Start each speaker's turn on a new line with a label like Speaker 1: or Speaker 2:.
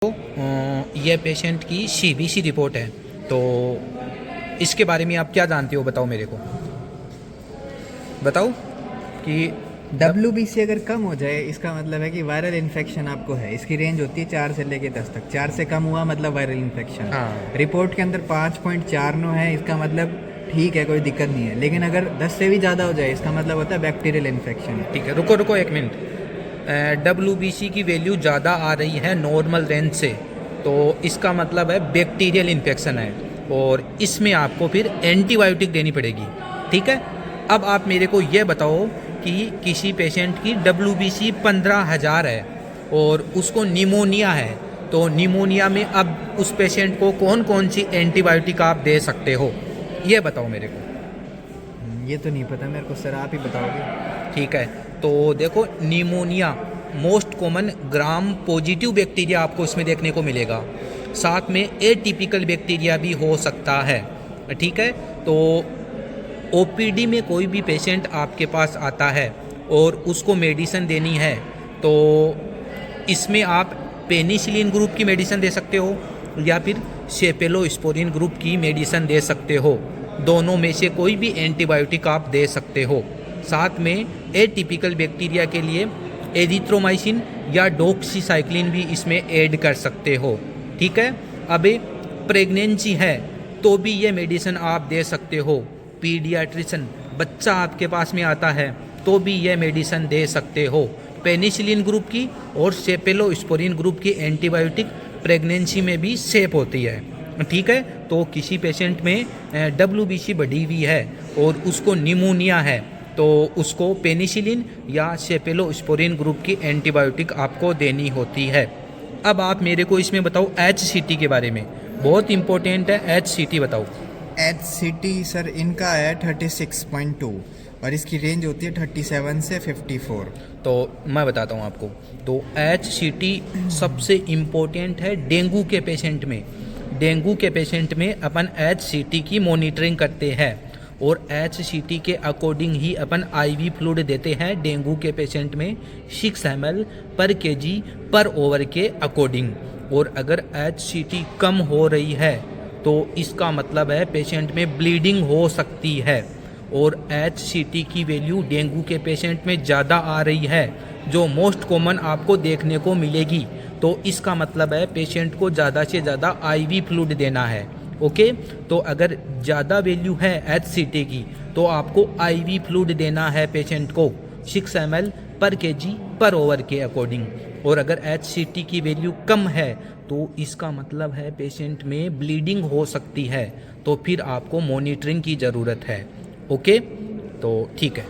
Speaker 1: यह पेशेंट की CBC report है, तो इसके बारे में आप क्या जानते हो? बताओ मेरे को, बताओ कि
Speaker 2: WBC अगर कम हो जाए इसका मतलब है कि वायरल इन्फेक्शन आपको है। इसकी रेंज होती है 4 से लेके 10 तक। 4 से कम हुआ मतलब वायरल इन्फेक्शन।
Speaker 1: हाँ।
Speaker 2: रिपोर्ट के अंदर 5.49 है, इसका मतलब ठीक है, कोई दिक्कत नहीं है। लेकिन अगर 10 से भी ज़्यादा हो जाए इसका मतलब होता है बैक्टीरियल इन्फेक्शन।
Speaker 1: ठीक है, रुको रुको एक मिनट। WBC की वैल्यू ज़्यादा आ रही है नॉर्मल रेंज से, तो इसका मतलब है बैक्टीरियल इन्फेक्शन है और इसमें आपको फिर एंटीबायोटिक देनी पड़ेगी। ठीक है, अब आप मेरे को ये बताओ कि किसी पेशेंट की WBC 15,000 है और उसको निमोनिया है, तो निमोनिया में अब उस पेशेंट को कौन कौन सी एंटीबायोटिक आप दे सकते हो, ये बताओ मेरे को।
Speaker 2: ये तो नहीं पता मेरे को सर, आप ही बताओगे।
Speaker 1: ठीक है, तो देखो pneumonia most common gram positive bacteria आपको इसमें देखने को मिलेगा, साथ में एटिपिकल बैक्टीरिया भी हो सकता है। ठीक है, तो ओपीडी में कोई भी पेशेंट आपके पास आता है और उसको मेडिसिन देनी है, तो इसमें आप पेनिसिलिन ग्रुप की मेडिसिन दे सकते हो या फिर सेफेलोस्पोरिन ग्रुप की मेडिसिन दे सकते हो। दोनों में से कोई भी एंटीबायोटिक आप दे सकते हो। साथ में एटिपिकल बैक्टीरिया के लिए एरिथ्रोमाइसिन या डॉक्सीसाइक्लिन भी इसमें ऐड कर सकते हो। ठीक है, अब प्रेगनेंसी है तो भी ये मेडिसिन आप दे सकते हो। पीडियाट्रिशन बच्चा आपके पास में आता है तो भी ये मेडिसिन दे सकते हो। पेनिसिलिन ग्रुप की और सेफेलोस्पोरिन ग्रुप की एंटीबायोटिक प्रेगनेंसी में भी सेफ होती है। ठीक है, तो किसी पेशेंट में WBC बढ़ी हुई है और उसको निमोनिया है, तो उसको पेनिसिलिन या सेफेलोस्पोरिन ग्रुप की एंटीबायोटिक आपको देनी होती है। अब आप मेरे को इसमें बताओ HCT के बारे में, बहुत इंपॉर्टेंट है HCT, बताओ।
Speaker 2: HCT सर इनका है 36.2 और इसकी रेंज होती है 37 से 54।
Speaker 1: तो मैं बताता हूँ आपको, तो HCT सबसे इम्पोर्टेंट है डेंगू के पेशेंट में। डेंगू के पेशेंट में अपन HCT की मॉनिटरिंग करते हैं और HCT के अकॉर्डिंग ही अपन IV फ्लूइड देते हैं डेंगू के पेशेंट में 6 ml पर kg पर ओवर के अकॉर्डिंग। और अगर HCT कम हो रही है तो इसका मतलब है पेशेंट में ब्लीडिंग हो सकती है। और HCT की वैल्यू डेंगू के पेशेंट में ज़्यादा आ रही है, जो मोस्ट कॉमन आपको देखने को मिलेगी, तो इसका मतलब है पेशेंट को ज़्यादा से ज़्यादा IV फ्लूइड देना है। ओके, तो अगर ज़्यादा वैल्यू है HCT की तो आपको IV फ्लूइड देना है पेशेंट को 6 ml पर kg पर ओवर के अकॉर्डिंग। और अगर HCT की वैल्यू कम है तो इसका मतलब है पेशेंट में ब्लीडिंग हो सकती है, तो फिर आपको मॉनिटरिंग की ज़रूरत है। ओके, तो ठीक है।